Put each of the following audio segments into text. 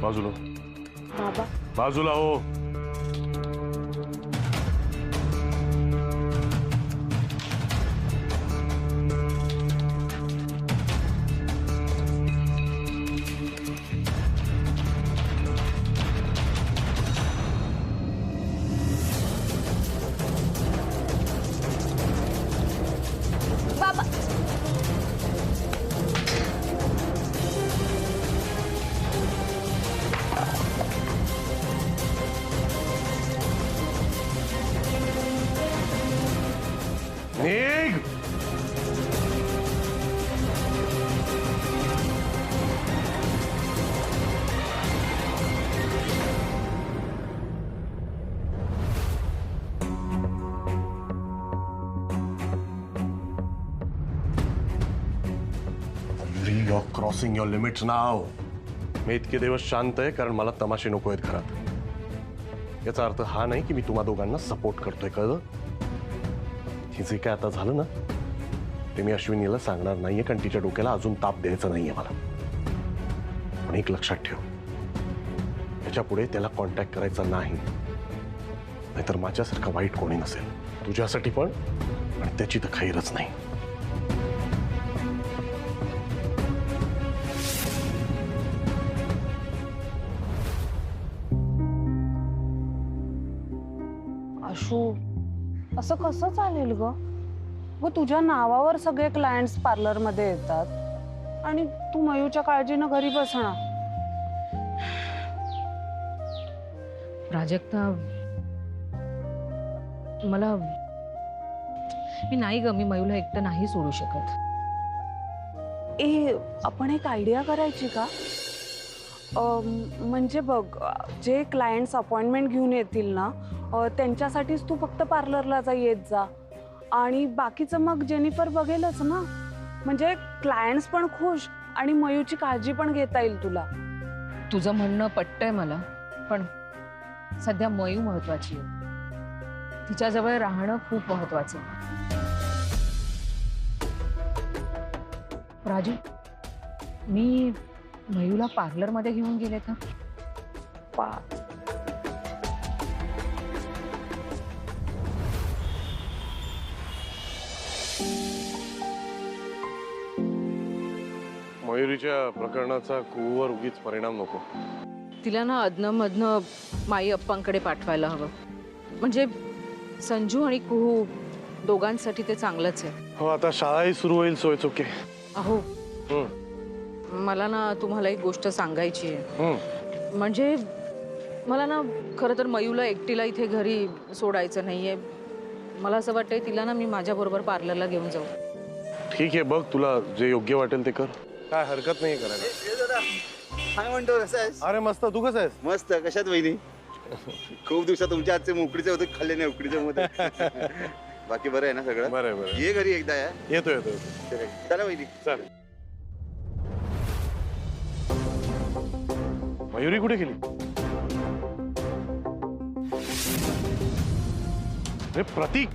बाजूला बाबा बाजूला हो. बाबा निघ. You're crossing your limits now. मी इतके दिवस शांत आहे कारण मला तमाशे नको आहेत घरात. याचा अर्थ हा नाही की मी तुम्हा दोघांना सपोर्ट करतोय, कळलं? हे जे काय आता झालं ना ते मी अश्विनीला सांगणार नाहीये कारण तिच्या डोक्याला अजून ताप द्यायचा नाहीये मला. पण एक लक्षात ठेव, याच्या पुढे त्याला कॉन्टॅक्ट करायचा नाही, नाहीतर माझ्यासारखा वाईट कोणी नसेल तुझ्यासाठी पण, आणि त्याची तर खैरच नाही. अशू, असं कसं चालेल ग? व तुझ्या नावावर सगळे क्लायंट्स पार्लर मध्ये येतात आणि तू मयूच्या काळजीनं घरी बसणार. प्राजक्ता, मी नाही ग, मी मयूला एकटं नाही सोडू शकत. आपण एक आयडिया करायची का? म्हणजे बघ, जे क्लायंट्स अपॉइंटमेंट घेऊन येतील ना त्यांच्यासाठीच तू फक्त पार्लरला येत जा आणि बाकीचं मग जेनिफर बघेलच ना. म्हणजे क्लायंट्स पण खुश आणि मयूची काळजी पण घेता येईल तुला. तुझं म्हणणं पटतंय मला, पण सध्या मयू महत्वाची आहे. तिच्याजवळ राहणं खूप महत्वाचं. राजू, मी मयूला पार्लरमध्ये घेऊन गेले तर मयुरीच्या प्रकरणाचा कुहूवर उगीच परिणाम नको. तिला ना अधनं-मधनं माई अप्पांकडे पाठवायला हवं. म्हणजे संजू आणि कुहू दोघांसाठी ते चांगलंच आहे. हो, आता शाळाही सुरू होईल, सो इट्स ओके. अहो, मला ना तुम्हाला एक गोष्ट सांगायची आहे. म्हणजे मला ना खरं तर मयूला एकटीला इथे घरी सोडायचं नाहीये. मला असं वाटतंय तिला ना मी माझ्याबरोबर पार्लरला घेऊन जाऊ. ठीक आहे, बघ तुला जे योग्य वाटेल ते कर, काय हरकत नाही करायला. काय म्हणतो, कसं आहेस? अरे मस्त, तू कसं आहेस? मस्त. कशात वहिनी? खूप दिवसात तुमच्या हातचे उकडीचे होते खाल्ले नाही, उकडीचे मध्ये. बाकी बरं आहे ना सगळं? बरं बरं. ये घरी एकदा. येतो येतो. चला वहिनी. चालेल. मयुरी कुठे गेली? अरे प्रतीक,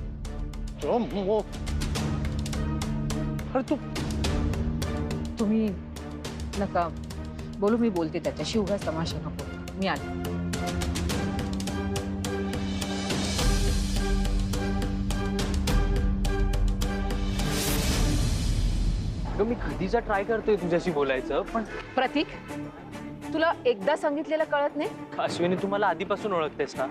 अरे तू तुम्ही नका बोलू, मी बोलते त्याच्याशी. उगाच तमाशा नको. मी आले. मी कधीचा ट्राय करतोय तुझ्याशी बोलायचं, पण प्रतीक, तुला एकदा सांगितलेलं कळत नाही? अश्विनी, तू मला आधीपासून ओळखतेस ना,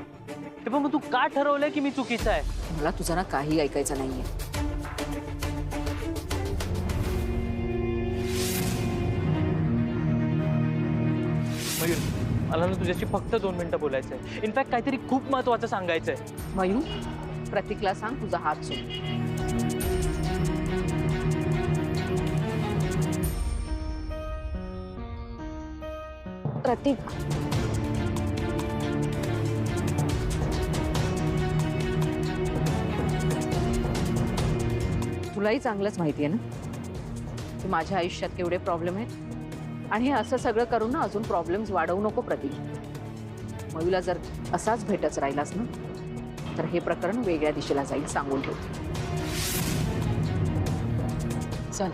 ते पण मग तू का ठरवलंय की मी चुकीचा आहे? मला तुझं ना काही ऐकायचं नाहीये. मयूर, मला ना तुझ्याशी फक्त 2 मिनिटं बोलायचंय. इनफॅक्ट काहीतरी खूप महत्वाचं सांगायचंय. मयू, प्रतीकला सांग तुझा हात सोड. प्रतीक, तुलाही चांगलंच माहिती आहे ना की माझ्या आयुष्यात केवढे प्रॉब्लेम आहेत, आणि हे असं सगळं करून ना अजून प्रॉब्लेम्स वाढवू नको प्रतीक. मयूला जर असाच भेटच राहिलास ना तर हे प्रकरण वेगळ्या दिशेला जाईल, सांगून ठेवते. चल.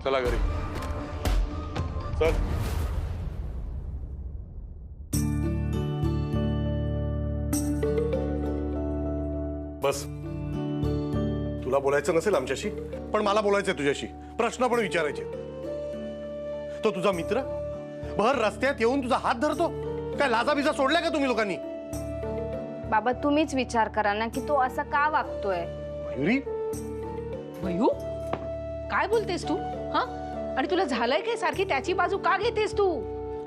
चला घरी चल. बस. तुला बोलायचं नसेल आमच्याशी, पण मला बोलायचंय तुझ्याशी. प्रश्न पण विचारायचे. तो तुझा मित्र भर रस्त्यात येऊन तुझा हात धरतो. काय लाजा बिजा सोडलाय का तुम्ही लोकांनी? बाबा तुम्हीच विचार करा ना की तो असा का वागतोय. मयुरी, मयू काय बोलतेस तू? हा, आणि तुला झालंय काय? सारखी त्याची बाजू का घेतेस तू?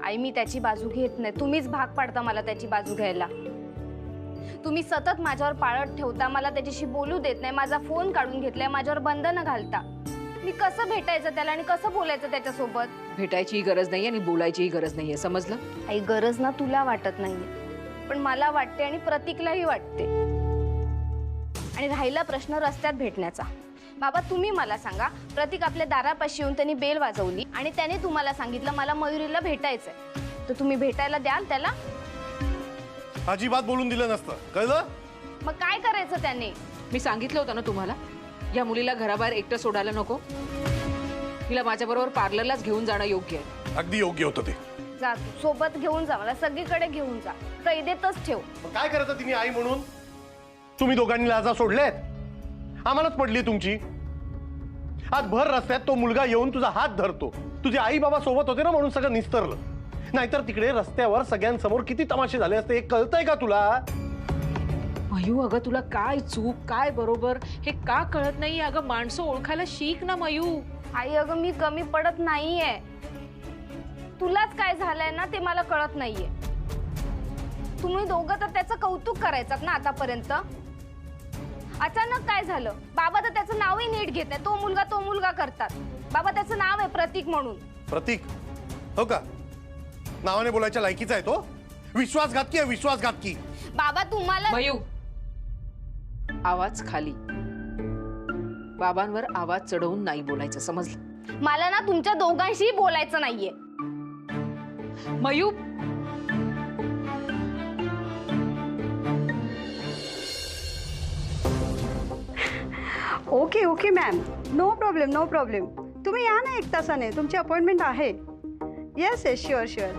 आई मी त्याची बाजू घेत नाही, तुम्हीच भाग पाडता मला त्याची बाजू घ्यायला. तुम्ही सतत माझ्यावर पाळत ठेवता, मला त्याच्याशी बोलू देत नाही, माझा फोन काढून घेतलाय, माझ्यावर बंधनं घालता. मी कसं भेटायचं त्याला आणि कसं बोलायचं त्याच्यासोबत? भेटायची गरज नाहीये आणि बोलायचीही गरज नाहीये, समजलं? आई गरज ना तुला वाटत नाहीये, पण मला वाटते आणि प्रतीकलाही वाटते. आणि राहिला प्रश्न रस्त्यात भेटण्याचा. बाबा तुम्ही मला सांगा, प्रतीक आपल्या दारापाशी येऊन त्यांनी बेल वाजवली आणि त्याने तुम्हाला सांगितलं मला मयुरीला भेटायचंय, तर तुम्ही भेटायला द्याल त्याला? अजिबात बोलून दिलं नसतं, कळलं? मग काय करायचं त्याने? मी सांगितलं होतं ना तुम्हाला, या मुलीला घराबाहेर एकटं सोडायला नको. तिला माझ्याबरोबर पार्लरलाच घेऊन जाणं योग्य आहे. अगदी योग्य होतं ते. जा तू सोबत घेऊन जा, मला सगळीकडे घेऊन जा, कैदेतच ठेव. मग काय करायचं तिने आई म्हणून? तुम्ही दोघांनी लाजा सोडलेत, आम्हालाच पडली तुमची. आज भर रस्त्यात तो मुलगा येऊन तुझा हात धरतो. तुझे आई बाबा सोबत होते ना म्हणून सगळं निस्तरलं. नाहीतर तिकडे रस्त्यावर सगळ्यांसमोर किती तमाशे झाले असते, हे कळतंय का तुला? मयू अगं तुला काय चूक काय बरोबर हे का कळत नाही? अगं माणसं ओळखायला शिक ना मयू. आई अगं मी कमी पडत नाहीये, तुलाच काय झालंय ना ते मला कळत नाहीये. तुम्ही दोघं तर त्याचं कौतुक करायचं ना आतापर्यंत. अचानक काय झालं? बाबा तर त्याचं नावही नीट घेत नाही, तो मुलगा करतात. बाबा त्याचं नाव आहे प्रतीक म्हणून. प्रतीक हो का? नावाने बोलायच्या लायकीचा आहे तो? विश्वासघातकी आहे, विश्वासघातकी. बाबा तुम्हाला मयू आवाज खाली. बाबांवर आवाज चढवून नाही बोलायचं, समजलं? मला ना तुमच्या दोघांशी बोलायचं नाहीये. Mayu okay okay ma'am, no problem no problem. तुम्ही या ना 1 तासाने, तुमची अपॉइंटमेंट आहे. Yes yes sure sure.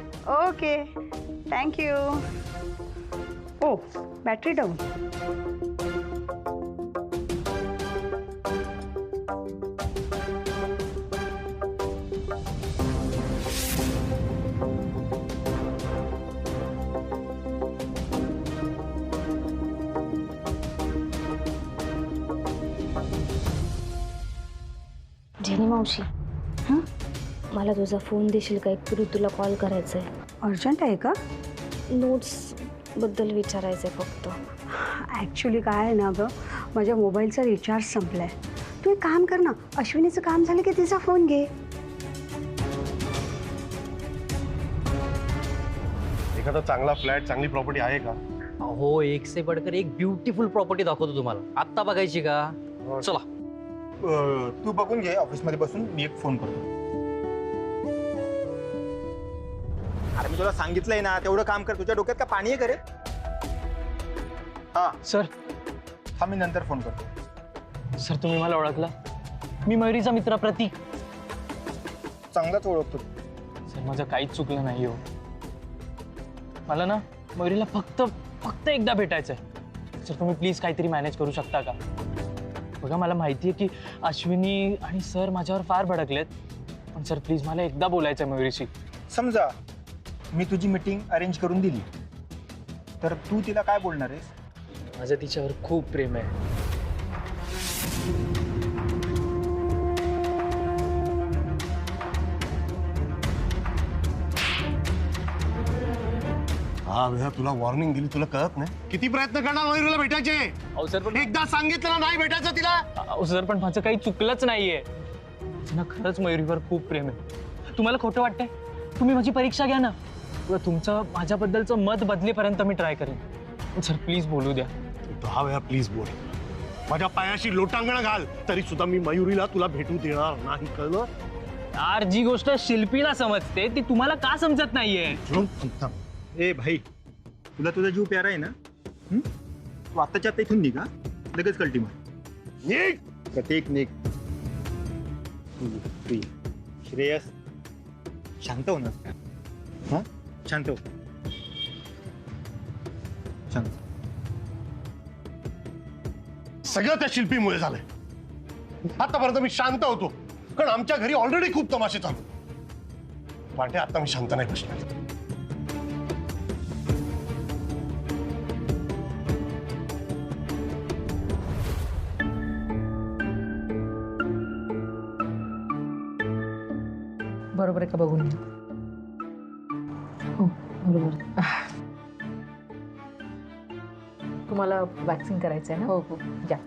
Okay thank you. Oh battery down. Jenny मावशी, हां मला तुझा फोन देशील का? एक तुला कॉल करायचा आहे. अर्जंट आहे का? नोट्स बद्दल विचारायचं आहे फक्त. ॲक्च्युली काय आहे ना गं, माझ्या मोबाईलचा रिचार्ज संपला आहे. तू एक काम कर ना, अश्विनीचं काम झालं की तिचा फोन घे. एखादा चांगला फ्लॅट, चांगली प्रॉपर्टी आहे का? हो, एक से बढ़कर एक ब्युटिफुल प्रॉपर्टी दाखवतो तुम्हाला. आत्ता बघायची का? चला. तू बघून घे ऑफिसमध्ये बसून, मी एक फोन करतो. अरे मी तुला सांगितलंय ना तेवढं काम कर. तुझ्या डोक्यात का पाणी आहे का रे? हा सर, हा मी नंतर फोन करतो. सर तुम्ही मला ओळखला? मी मयुरीचा मित्र प्रतीक. चांगलाच ओळखतो. सर माझं काहीच चुकलं नाही हो. मला ना मयुरीला फक्त एकदा भेटायचं आहे. सर तुम्ही प्लीज काहीतरी मॅनेज करू शकता का? बघा मला माहिती आहे की अश्विनी आणि सर माझ्यावर फार भडकलेत, पण सर प्लीज मला एकदा बोलायचं आहे मयुरीशी. समजा मी तुझी मीटिंग अरेंज करून दिली तर तू तिला काय बोलणार आहेस? माझं तिच्यावर खूप प्रेम आहे. हा वेळा तुला वॉर्निंग दिली, तुला कळत नाही? किती प्रयत्न करणार मयुरीला भेटायचे? अहो सर पण एकदा सांगितलं ना नाही भेटायचं तिला. अहो सर पण माझं काही चुकलंच नाहीये. माझं ना खरंच मयुरीवर खूप प्रेम आहे. तुम्हाला खोटं वाटतंय? तुम्ही माझी परीक्षा घ्या ना. तुमचं माझ्याबद्दलचं मत बदलेपर्यंत मी ट्राय करेन. सर प्लीज बोलू द्या. 10 वेळा प्लीज बोल. माझ्या पायाशी लोटांगण घाल तरी सुद्धा मी मयुरीला तुला भेटू देणार नाही, कळलं? यार जी गोष्ट शिल्पीला समजते ती तुम्हाला का समजत नाहीये? ए भाई, तुला तुझा जीव प्यारा आहे ना? तू आत्ताच्या आत्ता इथून निघा, लगेच कल्टी मार. निघ. प्रत्येक निघ. श्रेयस शांत हो ना. हा शांत हो. शांत. सगळं त्या शिल्पीमुळे झालंय. आतापर्यंत मी शांत होतो कारण आमच्या घरी ऑलरेडी खूप तमाशे चालू. वाटे आता मी शांत नाही बसणार. बरोबर आहे का बघून घ्या. हो बरोबर. तुम्हाला वॅक्सिंग करायचं आहे ना? हो हो या.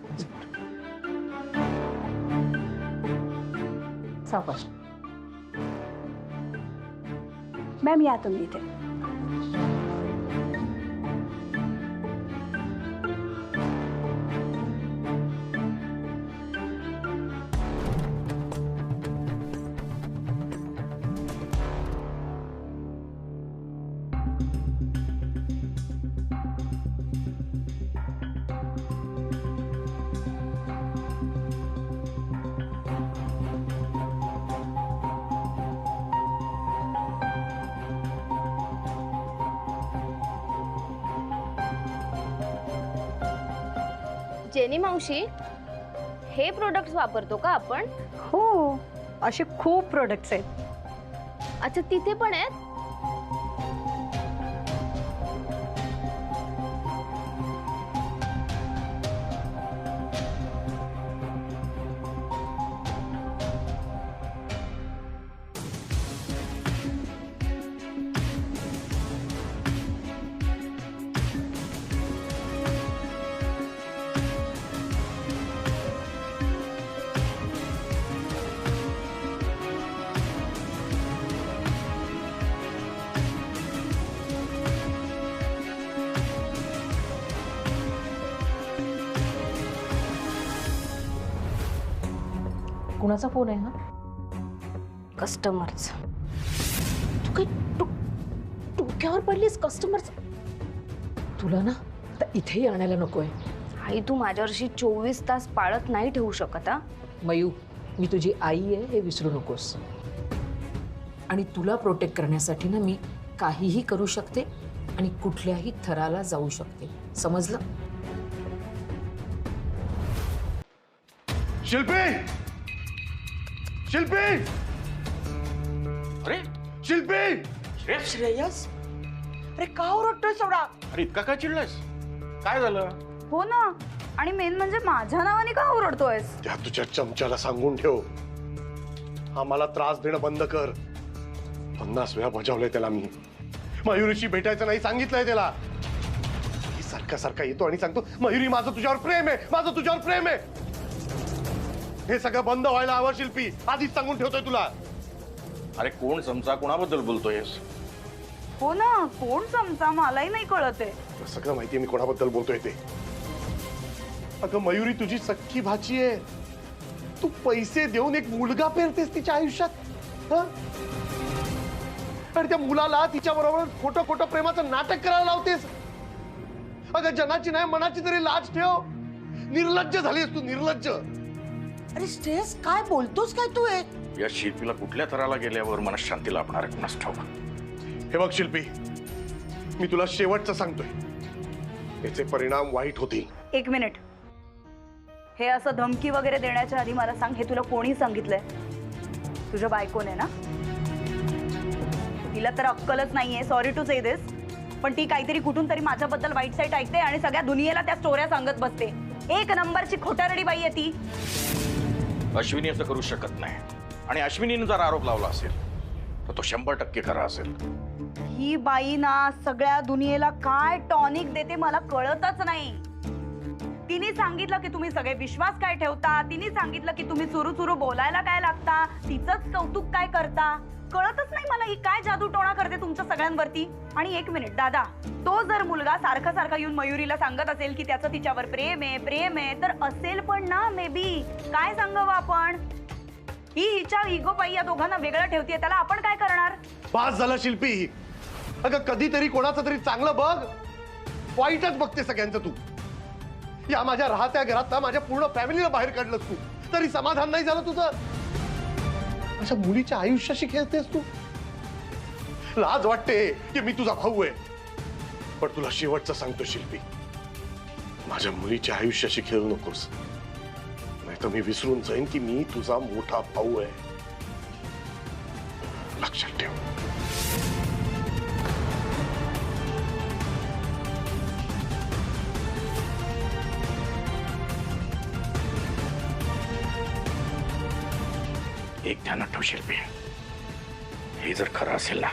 सावकाश. मॅम या तुम्ही इथे. जेनी मावशी, हे प्रोडक्ट्स वापरतो का आपण? हो, असे खूप प्रोडक्ट्स आहेत. अच्छा, तिथे पण आहेत? कुणाचा फोन आहे हा? कस्टमरचा. तू काय डोक्यावर पडलीस? कस्टमरचा? तुला ना आता इथेही आणायला नकोय. आई, तू माझ्यावरशी 24 तास पाळत नाही ठेवू शकत. हा मयू, मी तुझी आई आहे हे विसरू नकोस. आणि तुला प्रोटेक्ट करण्यासाठी ना मी काहीही करू शकते आणि कुठल्याही थराला जाऊ शकते. समजलं? शिल्पी, शिल्पी, अरे शिल्पी. श्रेयस, अरे का ओरडतोय सोडा? अरे इतका काय चिडलास? काय झालं? हो ना, आणि मेन म्हणजे माझ्या नावाने का ओरडतोयस? त्या तुझ्या चमच्याला सांगून ठेव, आम्हाला त्रास देणं बंद कर. 50 वेळा बजावलंय त्याला मी. मयुरीशी भेटायचं नाही सांगितलंय त्याला. सारखा सारखा येतो आणि सांगतो मयुरी माझं तुझ्यावर प्रेम आहे, माझं तुझ्यावर प्रेम आहे. हे सगळं बंद व्हायला हवं शिल्पी, आधीच सांगून ठेवतोय तुला. अरे कोण चमचा कोणाबद्दल बोलतोयस? हो ना, कोण चमचा मलाही नाही कळत आहे. सगळं माहितीये मी कोणाबद्दल बोलतोय ते. अगं मयुरी तुझी सख्खी भाची आहे. तू पैसे देऊन एक मुलगा पेरतेस तिच्या आयुष्यात. आणि त्या मुलाला तिच्या बरोबर खोटं खोटं प्रेमाचं नाटक करायला लावतेस. अगं जनाची नाही मनाची तरी लाज ठेव. निर्लज्ज झालीस तू, निर्लज्ज. अरे श्रेयस, काय बोलतोस काय तू? या शिल्पीला कुठल्या थराला गेल्यावर मनशांती लाभणार आहे कुणास ठाऊक. हे बघ शिल्पी, मी तुला शेवटचं सांगतोय, याचे परिणाम वाईट होतील. एक मिनिट, हे असं धमकी वगैरे देण्याच्या आधी मला सांग, हे तुला कोणी सांगितलंय? तुझ्या बायकोने ना? तिला तर अक्कलच नाहीये, सॉरी टू से दिस, पण ती काहीतरी कुठून तरी माझ्याबद्दल वाईट साईट ऐकते आणि सगळ्या दुनियेला त्या स्टोऱ्या सांगत बसते. एक नंबरची खोटारडी बाई आहे ती. अश्विनी असं करू शकत नाही, आणि अश्विनीने जर आरोप लावला असेल तर तो 100% खरा असेल. ही बाई ना सगळ्या दुनियेला काय टॉनिक देते मला कळतच नाही. तिने सांगितलं की तुम्ही सगळे विश्वास काय ठेवता, तिने सांगितलं की तुम्ही सुरू सुरू बोलायला काय लागता, तिचंच कौतुक काय करता, कळतच नाही मला ही काय जादू टोणा करते तुमच्या सगळ्यांवरती. आणि एक मिनिट दादा, तो जर मुलगा सारखा सारखा येऊन मयुरीला सांगत असेल की त्याचं तिच्यावर प्रेम आहे तर असेल पण ना मे बी. काय सांगावं आपण? ही हिच्या इगो पायी या दोघांना वेगळं ठेवतीये, त्याला आपण काय करणार? पास झाला शिल्पी. अगं कधीतरी कोणाचं तरी चांगलं बघ, वाईटच बघते सगळ्यांचं तू. या माझ्या राहत्या घरात माझ्या पूर्ण फॅमिलीला बाहेर काढलंस तू, तरी समाधान नाही झालं तुझं. माझ्या मुलीच्या आयुष्याशी खेळतेस तू? लाज वाटते की मी तुझा भाऊ आहे. पण तुला शेवटचं सांगतो शिल्पी, माझ्या मुलीच्या आयुष्याशी खेळू नकोस, नाहीतर मी विसरून जाईन की मी तुझा मोठा भाऊ आहे. लक्षात ठेव. एक ध्यानात ठेव शिल्पी, हे जर खरं असेल ना,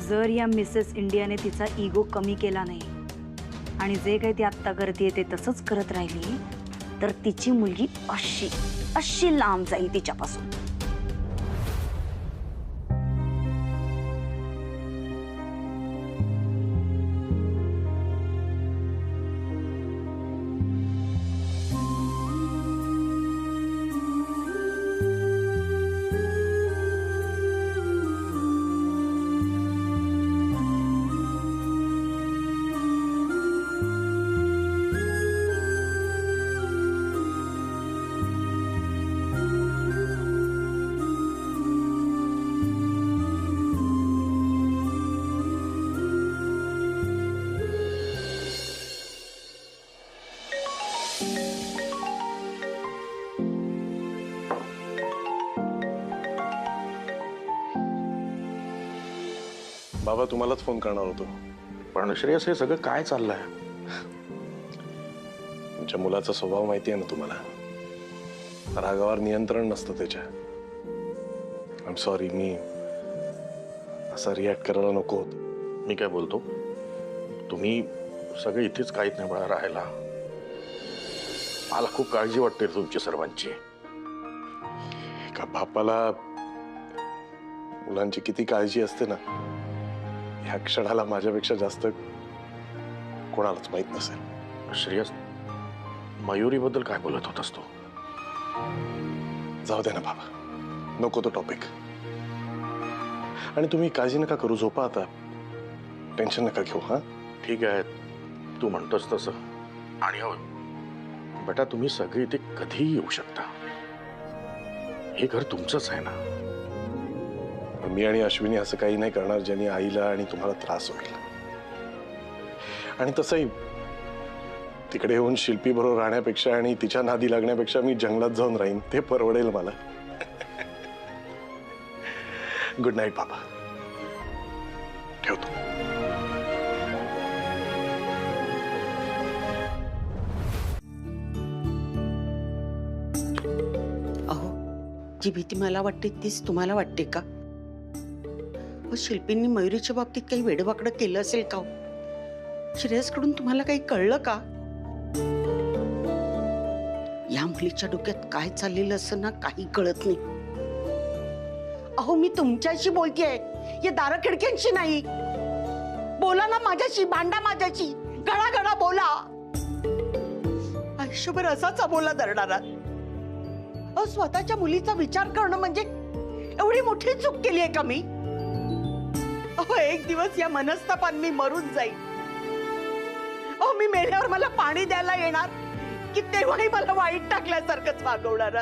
जर या मिसेस इंडियाने तिचा इगो कमी केला नाही आणि जे काही ती आत्ता करते ते तसंच करत राहिली तर तिची मुलगी अशी अशी लांब जाईल तिच्यापासून. बाबा तुम्हालाच फोन करणार होतो. पण श्रेयस हे सगळं काय चाललंय? तुमच्या मुलाचा स्वभाव माहिती आहे ना तुम्हाला. रागावर नियंत्रण नसतं त्याच्या. आय एम सॉरी, मी असा रिॲक्ट करायला नको होत. मी काय बोलतो, तुम्ही सगळे इथेच काहीच नाही बळा राहायला. मला खूप काळजी वाटते तुमची सर्वांची. का बापाला मुलांची किती काळजी असते ना, ह्या क्षणाला माझ्यापेक्षा जास्त कोणालाच माहित नसेल. श्रेयस, मयुरीबद्दल काय बोलत होतास तू? जाऊ दे ना बाबा, नको तो टॉपिक. आणि तुम्ही काळजी नका करू, झोपा आता, टेन्शन नका घेऊ. हा ठीक आहे, तू म्हणतोस तसं. आणि हो बेटा, तुम्ही सगळे इथे कधीही येऊ शकता. हे घर तुमचंच आहे ना. मी आणि अश्विनी असं काही नाही करणार ज्यांनी आईला आणि तुम्हाला त्रास होईल. आणि तसंही तिकडे येऊन शिल्पी बरोबर राहण्यापेक्षा आणि तिच्या नादी लागण्यापेक्षा मी जंगलात जाऊन राहीन, ते परवडेल मला. गुड नाईट बाबा, ठेवतो. अहो, जी भीती मला वाटते तीच तुम्हाला वाटते का? शिल्पींनी मयुरीच्या बाबतीत काही वेडवाकडं केलं असेल का? श्रेयसकडून तुम्हाला काही कळलं का? या मुलीच्या डोक्यात काय चाललेलं असं ना, काही कळत नाही. अहो, मी तुमच्याशी बोलतेय, या दार खिडक्यांशी नाही. बोला ना माझ्याशी, भांडा माझ्याशी, गळा बोला. आयुष्यभर असाच अबोला धरणारा. अहो, स्वतःच्या मुलीचा विचार करणं म्हणजे एवढी मोठी चूक केली आहे का मी? अहो, एक दिवस या मनस्तापान मी मरून जाईल. अहो, मी मेल्यावर मला पाणी द्यायला येणार की तेव्हाही मला वाईट टाकल्यासारखंच वागवणार?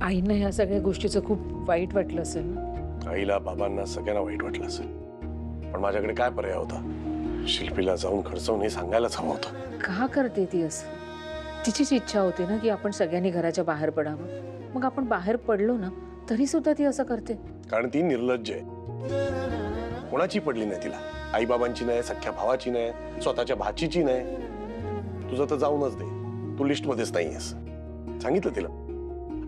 आईंना ह्या सगळ्या गोष्टीचं खूप वाईट वाटलं असेल ना. आईला, बाबांना, सगळ्यांना वाईट वाटलं असेल. पण माझ्याकडे काय पर्याय होता? शिल्पीला जाऊन खडचवून हे सांगायलाच हवं होतं. का करते ती असं? तिचीच इच्छा होती ना की आपण सगळ्यांनी घराच्या बाहेर पडावं. मग आपण बाहेर पडलो ना तरी सुद्धा ती असं करते. कारण ती निर्लज्ज आहे. कोणाची पडली नाही तिला. आई बाबांची नाही, सख्या भावाची नाही, स्वतःच्या भाचीची नाही. तुझं तर जाऊनच दे, तू लिस्ट मध्येच नाहीयेस. सांगितलं तिला,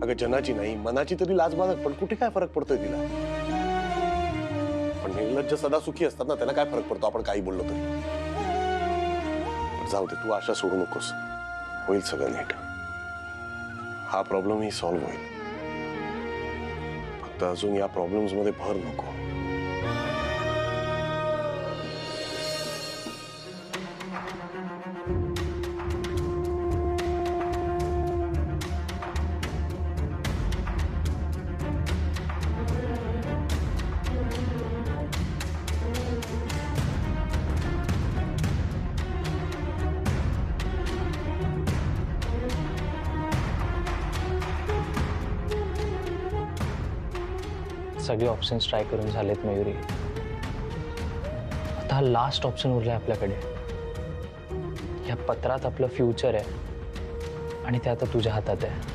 अगं जनाची नाही मनाची तरी लाज बाळग, पण कुठे काय फरक पडतोय तिला? पण निर्लज्ज सदा सुखी असतात ना, त्याला काय फरक पडतो आपण काही बोललो तरी? जाऊ दे, तू आशा सोडू नकोस. होईल सगळं नीट. हा प्रॉब्लेम ही सॉल्व्ह होईल. फक्त अजून या प्रॉब्लेम्स मध्ये भर नको. सगळे ऑप्शन्स ट्राय करून झालेत मयुरी. आता हा लास्ट ऑप्शन उरलाय आपल्याकडे. या पत्रात आपलं फ्युचर आहे आणि ते आता तुझ्या हातात आहे.